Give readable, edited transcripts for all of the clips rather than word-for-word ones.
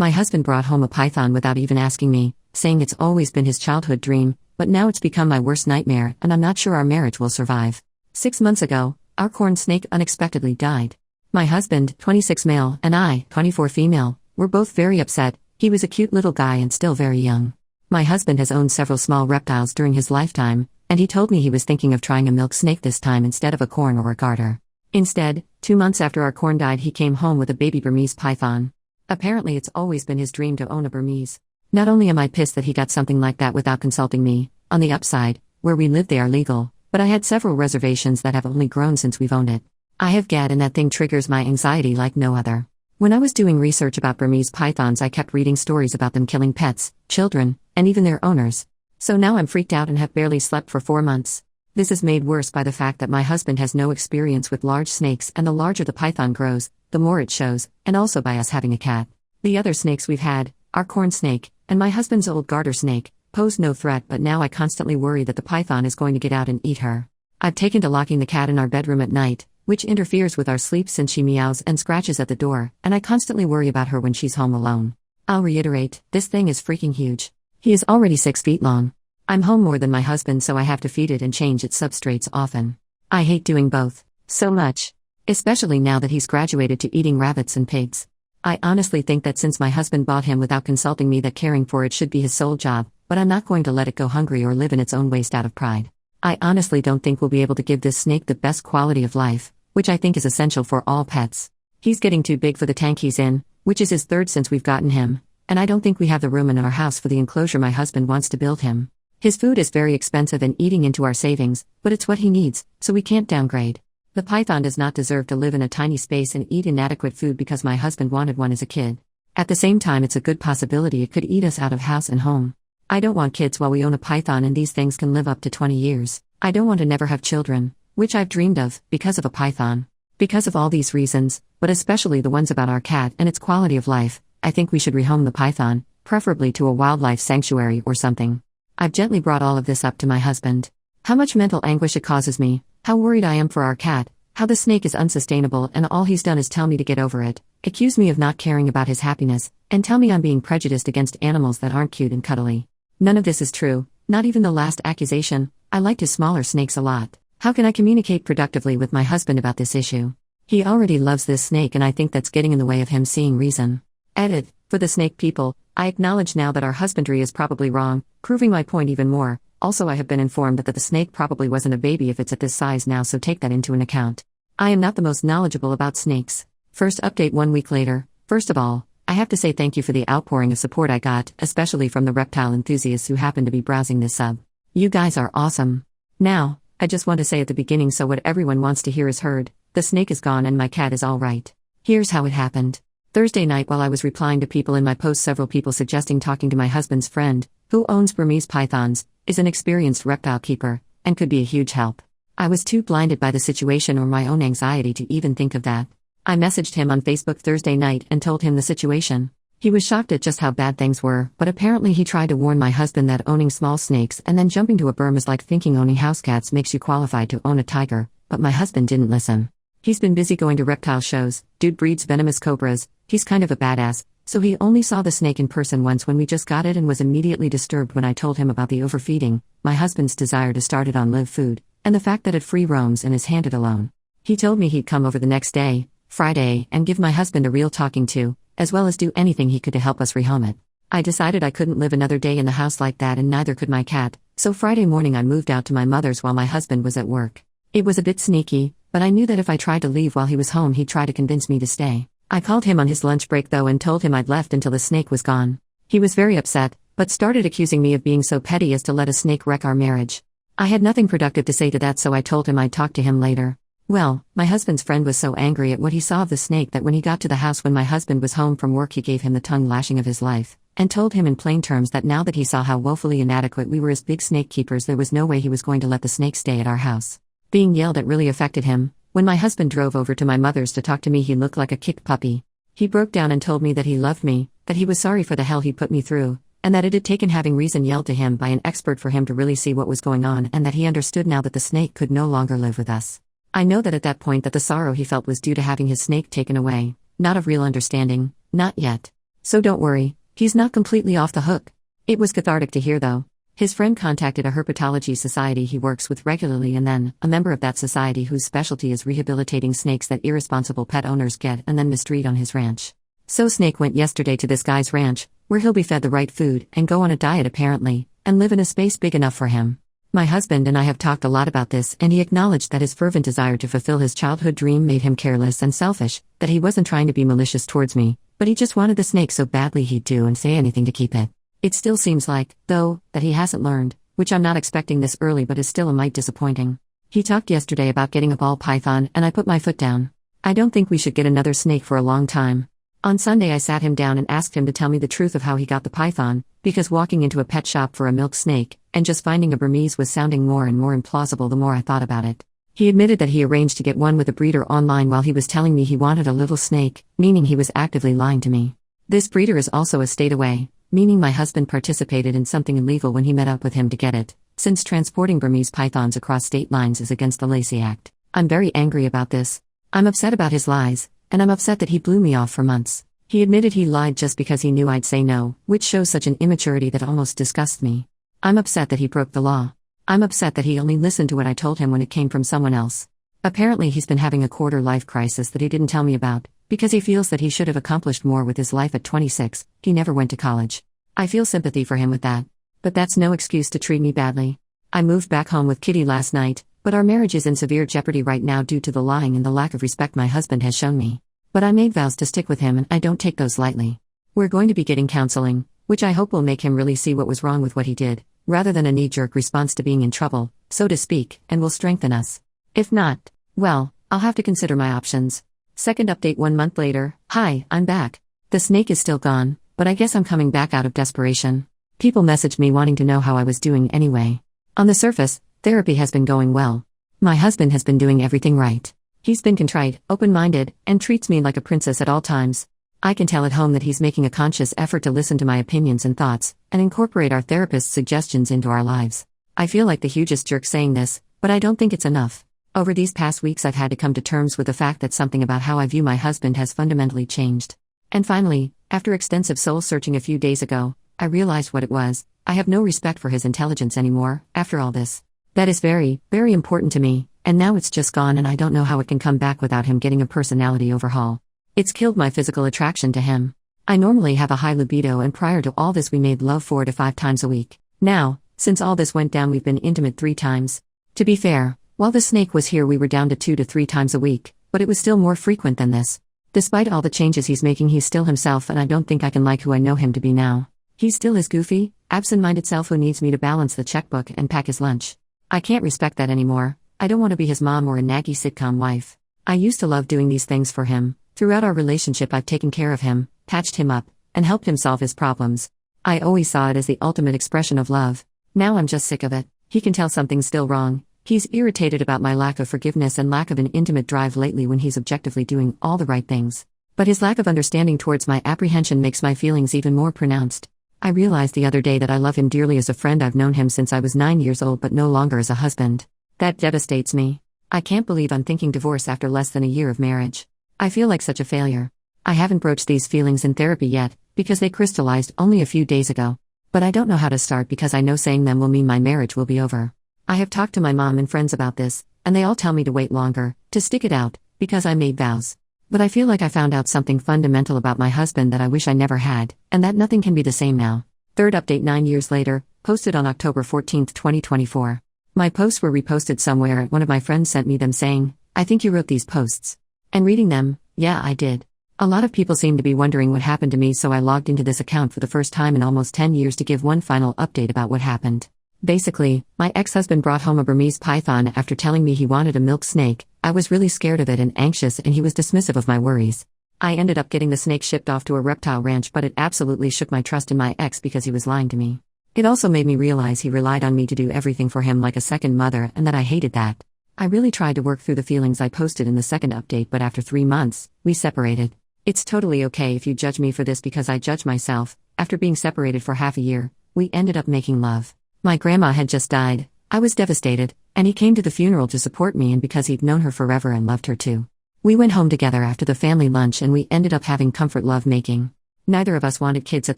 My husband brought home a python without even asking me, saying it's always been his childhood dream, but now it's become my worst nightmare and I'm not sure our marriage will survive. 6 months ago, our corn snake unexpectedly died. My husband, 26 male, and I, 24 female, were both very upset. He was a cute little guy and still very young. My husband has owned several small reptiles during his lifetime, and he told me he was thinking of trying a milk snake this time instead of a corn or a garter. Instead, 2 months after our corn died, he came home with a baby Burmese python. Apparently it's always been his dream to own a Burmese. Not only am I pissed that he got something like that without consulting me, on the upside, where we live they are legal, but I had several reservations that have only grown since we've owned it. I have GAD and that thing triggers my anxiety like no other. When I was doing research about Burmese pythons, I kept reading stories about them killing pets, children, and even their owners. So now I'm freaked out and have barely slept for 4 months. This is made worse by the fact that my husband has no experience with large snakes, and the larger the python grows, the more it shows, and also by us having a cat. The other snakes we've had, our corn snake, and my husband's old garter snake, posed no threat, but now I constantly worry that the python is going to get out and eat her. I've taken to locking the cat in our bedroom at night, which interferes with our sleep since she meows and scratches at the door, and I constantly worry about her when she's home alone. I'll reiterate, this thing is freaking huge. He is already 6 feet long. I'm home more than my husband, so I have to feed it and change its substrates often. I hate doing both so much, especially now that he's graduated to eating rabbits and pigs. I honestly think that since my husband bought him without consulting me, that caring for it should be his sole job, but I'm not going to let it go hungry or live in its own waste out of pride. I honestly don't think we'll be able to give this snake the best quality of life, which I think is essential for all pets. He's getting too big for the tank he's in, which is his third since we've gotten him, and I don't think we have the room in our house for the enclosure my husband wants to build him. His food is very expensive and eating into our savings, but it's what he needs, so we can't downgrade. The python does not deserve to live in a tiny space and eat inadequate food because my husband wanted one as a kid. At the same time, it's a good possibility it could eat us out of house and home. I don't want kids while we own a python, and these things can live up to 20 years. I don't want to never have children, which I've dreamed of, because of a python. Because of all these reasons, but especially the ones about our cat and its quality of life, I think we should rehome the python, preferably to a wildlife sanctuary or something. I've gently brought all of this up to my husband. How much mental anguish it causes me, how worried I am for our cat, how the snake is unsustainable, and all he's done is tell me to get over it, accuse me of not caring about his happiness, and tell me I'm being prejudiced against animals that aren't cute and cuddly. None of this is true, not even the last accusation. I liked his smaller snakes a lot. How can I communicate productively with my husband about this issue? He already loves this snake, and I think that's getting in the way of him seeing reason. Edit. For the snake people, I acknowledge now that our husbandry is probably wrong, proving my point even more. Also, I have been informed that the snake probably wasn't a baby if it's at this size now, so take that into an account. I am not the most knowledgeable about snakes. First update 1 week later. First of all, I have to say thank you for the outpouring of support I got, especially from the reptile enthusiasts who happen to be browsing this sub. You guys are awesome. Now, I just want to say at the beginning, so what everyone wants to hear is heard. The snake is gone and my cat is all right. Here's how it happened. Thursday night, while I was replying to people in my post, several people suggesting talking to my husband's friend, who owns Burmese pythons, is an experienced reptile keeper, and could be a huge help. I was too blinded by the situation or my own anxiety to even think of that. I messaged him on Facebook Thursday night and told him the situation. He was shocked at just how bad things were, but apparently he tried to warn my husband that owning small snakes and then jumping to a Burm is like thinking owning house cats makes you qualified to own a tiger, but my husband didn't listen. He's been busy going to reptile shows. Dude breeds venomous cobras. He's kind of a badass, so he only saw the snake in person once when we just got it and was immediately disturbed when I told him about the overfeeding, my husband's desire to start it on live food, and the fact that it free roams and is handed alone. He told me he'd come over the next day, Friday, and give my husband a real talking to, as well as do anything he could to help us rehome it. I decided I couldn't live another day in the house like that, and neither could my cat, so Friday morning I moved out to my mother's while my husband was at work. It was a bit sneaky, but I knew that if I tried to leave while he was home he'd try to convince me to stay. I called him on his lunch break though and told him I'd left until the snake was gone. He was very upset, but started accusing me of being so petty as to let a snake wreck our marriage. I had nothing productive to say to that, so I told him I'd talk to him later. Well, my husband's friend was so angry at what he saw of the snake that when he got to the house when my husband was home from work, he gave him the tongue lashing of his life, and told him in plain terms that now that he saw how woefully inadequate we were as big snake keepers, there was no way he was going to let the snake stay at our house. Being yelled at really affected him. When my husband drove over to my mother's to talk to me, he looked like a kicked puppy. He broke down and told me that he loved me, that he was sorry for the hell he put me through, and that it had taken having reason yelled to him by an expert for him to really see what was going on, and that he understood now that the snake could no longer live with us. I know that at that point that the sorrow he felt was due to having his snake taken away, not of real understanding, not yet. So don't worry, he's not completely off the hook. It was cathartic to hear though. His friend contacted a herpetology society he works with regularly and then, a member of that society whose specialty is rehabilitating snakes that irresponsible pet owners get and then mistreat on his ranch. So Snake went yesterday to this guy's ranch, where he'll be fed the right food and go on a diet apparently, and live in a space big enough for him. My husband and I have talked a lot about this and he acknowledged that his fervent desire to fulfill his childhood dream made him careless and selfish, that he wasn't trying to be malicious towards me, but he just wanted the snake so badly he'd do and say anything to keep it. It still seems like, though, that he hasn't learned, which I'm not expecting this early but is still a mite disappointing. He talked yesterday about getting a ball python and I put my foot down. I don't think we should get another snake for a long time. On Sunday I sat him down and asked him to tell me the truth of how he got the python, because walking into a pet shop for a milk snake, and just finding a Burmese was sounding more and more implausible the more I thought about it. He admitted that he arranged to get one with a breeder online while he was telling me he wanted a little snake, meaning he was actively lying to me. This breeder is also a state away, meaning my husband participated in something illegal when he met up with him to get it, since transporting Burmese pythons across state lines is against the Lacey Act. I'm very angry about this. I'm upset about his lies, and I'm upset that he blew me off for months. He admitted he lied just because he knew I'd say no, which shows such an immaturity that almost disgusts me. I'm upset that he broke the law. I'm upset that he only listened to what I told him when it came from someone else. Apparently he's been having a quarter-life crisis that he didn't tell me about, because he feels that he should have accomplished more with his life at 26, he never went to college. I feel sympathy for him with that. But that's no excuse to treat me badly. I moved back home with Kitty last night, but our marriage is in severe jeopardy right now due to the lying and the lack of respect my husband has shown me. But I made vows to stick with him and I don't take those lightly. We're going to be getting counseling, which I hope will make him really see what was wrong with what he did, rather than a knee-jerk response to being in trouble, so to speak, and will strengthen us. If not, well, I'll have to consider my options. Second update 1 month later. Hi, I'm back. The snake is still gone, but I guess I'm coming back out of desperation. People messaged me wanting to know how I was doing anyway. On the surface, therapy has been going well. My husband has been doing everything right. He's been contrite, open-minded, and treats me like a princess at all times. I can tell at home that he's making a conscious effort to listen to my opinions and thoughts, and incorporate our therapist's suggestions into our lives. I feel like the hugest jerk saying this, but I don't think it's enough. Over these past weeks I've had to come to terms with the fact that something about how I view my husband has fundamentally changed. And finally, after extensive soul-searching a few days ago, I realized what it was. I have no respect for his intelligence anymore, after all this. That is very, very important to me. And now it's just gone and I don't know how it can come back without him getting a personality overhaul. It's killed my physical attraction to him. I normally have a high libido and prior to all this we made love 4 to 5 times a week. Now, since all this went down we've been intimate 3 times. To be fair, while the snake was here we were down to 2 to 3 times a week, but it was still more frequent than this. Despite all the changes he's making he's still himself and I don't think I can like who I know him to be now. He's still his goofy, absent-minded self who needs me to balance the checkbook and pack his lunch. I can't respect that anymore. I don't want to be his mom or a naggy sitcom wife. I used to love doing these things for him. Throughout our relationship I've taken care of him, patched him up, and helped him solve his problems. I always saw it as the ultimate expression of love. Now I'm just sick of it. He can tell something's still wrong. He's irritated about my lack of forgiveness and lack of an intimate drive lately when he's objectively doing all the right things. But his lack of understanding towards my apprehension makes my feelings even more pronounced. I realized the other day that I love him dearly as a friend. I've known him since I was 9 years old but no longer as a husband. That devastates me. I can't believe I'm thinking divorce after less than a year of marriage. I feel like such a failure. I haven't broached these feelings in therapy yet, because they crystallized only a few days ago. But I don't know how to start because I know saying them will mean my marriage will be over. I have talked to my mom and friends about this, and they all tell me to wait longer, to stick it out, because I made vows. But I feel like I found out something fundamental about my husband that I wish I never had, and that nothing can be the same now. Third update 9 years later, posted on October 14, 2024. My posts were reposted somewhere and one of my friends sent me them saying, I think you wrote these posts. And reading them, yeah I did. A lot of people seem to be wondering what happened to me so I logged into this account for the first time in almost 10 years to give one final update about what happened. Basically, my ex-husband brought home a Burmese python after telling me he wanted a milk snake. I was really scared of it and anxious and he was dismissive of my worries. I ended up getting the snake shipped off to a reptile ranch but it absolutely shook my trust in my ex because he was lying to me. It also made me realize he relied on me to do everything for him like a second mother and that I hated that. I really tried to work through the feelings I posted in the second update but after 3 months, we separated. It's totally okay if you judge me for this because I judge myself. After being separated for half a year, we ended up making love. My grandma had just died. I was devastated, and he came to the funeral to support me and because he'd known her forever and loved her too. We went home together after the family lunch and we ended up having comfort love making. Neither of us wanted kids at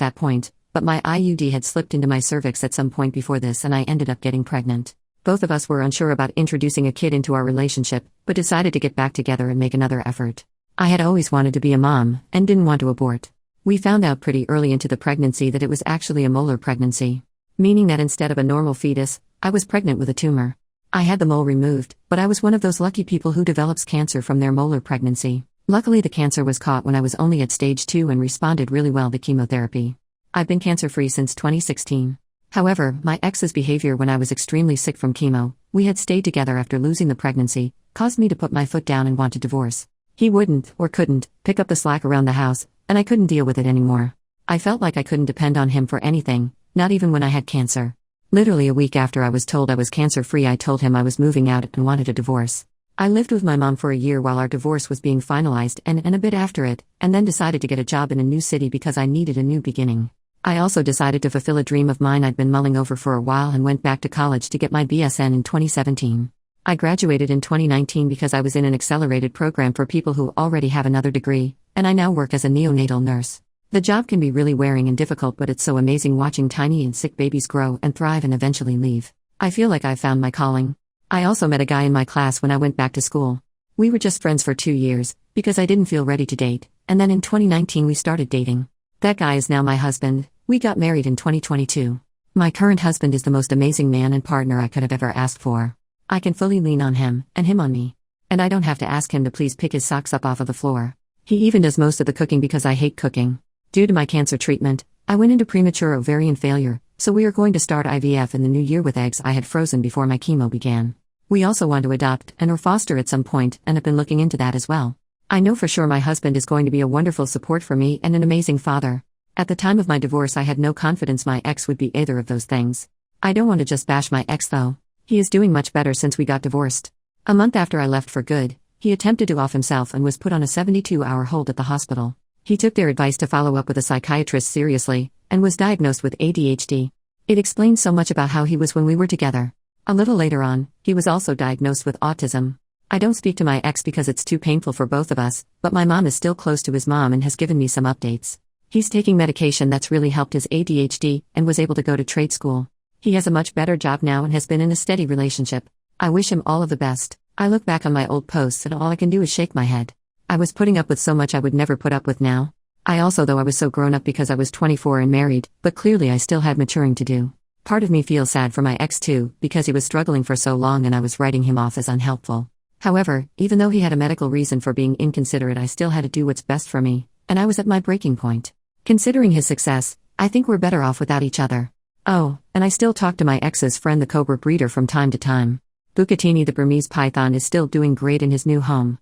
that point, but my IUD had slipped into my cervix at some point before this and I ended up getting pregnant. Both of us were unsure about introducing a kid into our relationship, but decided to get back together and make another effort. I had always wanted to be a mom, and didn't want to abort. We found out pretty early into the pregnancy that it was actually a molar pregnancy. Meaning that instead of a normal fetus, I was pregnant with a tumor. I had the mole removed, but I was one of those lucky people who develops cancer from their molar pregnancy. Luckily the cancer was caught when I was only at stage 2 and responded really well to chemotherapy. I've been cancer-free since 2016. However, my ex's behavior when I was extremely sick from chemo, we had stayed together after losing the pregnancy, caused me to put my foot down and want to divorce. He wouldn't, or couldn't, pick up the slack around the house, and I couldn't deal with it anymore. I felt like I couldn't depend on him for anything, not even when I had cancer. Literally a week after I was told I was cancer-free, I told him I was moving out and wanted a divorce. I lived with my mom for a year while our divorce was being finalized and a bit after it, and then decided to get a job in a new city because I needed a new beginning. I also decided to fulfill a dream of mine I'd been mulling over for a while and went back to college to get my BSN in 2017. I graduated in 2019 because I was in an accelerated program for people who already have another degree, and I now work as a neonatal nurse. The job can be really wearing and difficult, but it's so amazing watching tiny and sick babies grow and thrive and eventually leave. I feel like I've found my calling. I also met a guy in my class when I went back to school. We were just friends for 2 years, because I didn't feel ready to date, and then in 2019 we started dating. That guy is now my husband. We got married in 2022. My current husband is the most amazing man and partner I could have ever asked for. I can fully lean on him, and him on me. And I don't have to ask him to please pick his socks up off of the floor. He even does most of the cooking because I hate cooking. Due to my cancer treatment, I went into premature ovarian failure, so we are going to start IVF in the new year with eggs I had frozen before my chemo began. We also want to adopt and or foster at some point and have been looking into that as well. I know for sure my husband is going to be a wonderful support for me and an amazing father. At the time of my divorce I had no confidence my ex would be either of those things. I don't want to just bash my ex though. He is doing much better since we got divorced. A month after I left for good, he attempted to off himself and was put on a 72-hour hold at the hospital. He took their advice to follow up with a psychiatrist seriously, and was diagnosed with ADHD. It explains so much about how he was when we were together. A little later on, he was also diagnosed with autism. I don't speak to my ex because it's too painful for both of us, but my mom is still close to his mom and has given me some updates. He's taking medication that's really helped his ADHD, and was able to go to trade school. He has a much better job now and has been in a steady relationship. I wish him all of the best. I look back on my old posts and all I can do is shake my head. I was putting up with so much I would never put up with now. I was so grown up because I was 24 and married, but clearly I still had maturing to do. Part of me feels sad for my ex too, because he was struggling for so long and I was writing him off as unhelpful. However, even though he had a medical reason for being inconsiderate, I still had to do what's best for me, and I was at my breaking point. Considering his success, I think we're better off without each other. Oh, and I still talk to my ex's friend the cobra breeder from time to time. Bucatini the Burmese python is still doing great in his new home.